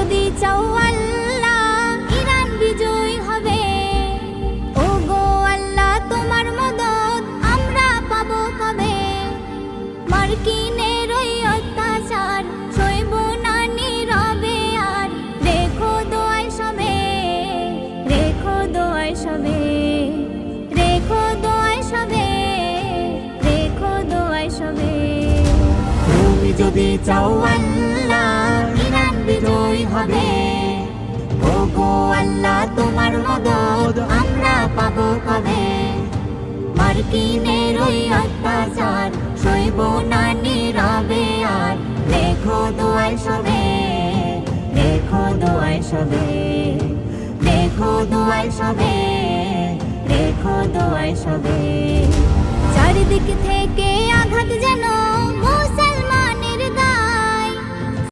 যদি চাও আল্লাহ ইরান বিজয় হবে। ও গো আল্লাহ তোমার মদদ আমরা পাবো কবে। মার্কিনের ওই অত্যাচার সইব না নীরবে আর। রেখো দোয়ায় সবে, রেখো দোয়ায় সবে, রেখো দোয়ায় সবে, রেখো দোয়ায় সবে। তুমি যদি চাও আল্লাহ ইরান বিজয় হবে। ও গো আল্লাহ তোমার মদদ আমরা পাবো কবে। মার্কিনের ওই অত্যাচার সইব না নীরবে আর। রেখো দোয়ায় সবে, রেখো দোয়ায় সবে, রেখো দোয়ায় সবে, রেখো দোয়ায় সবে। চারিদিক থেকে আঘাত যেন মুছে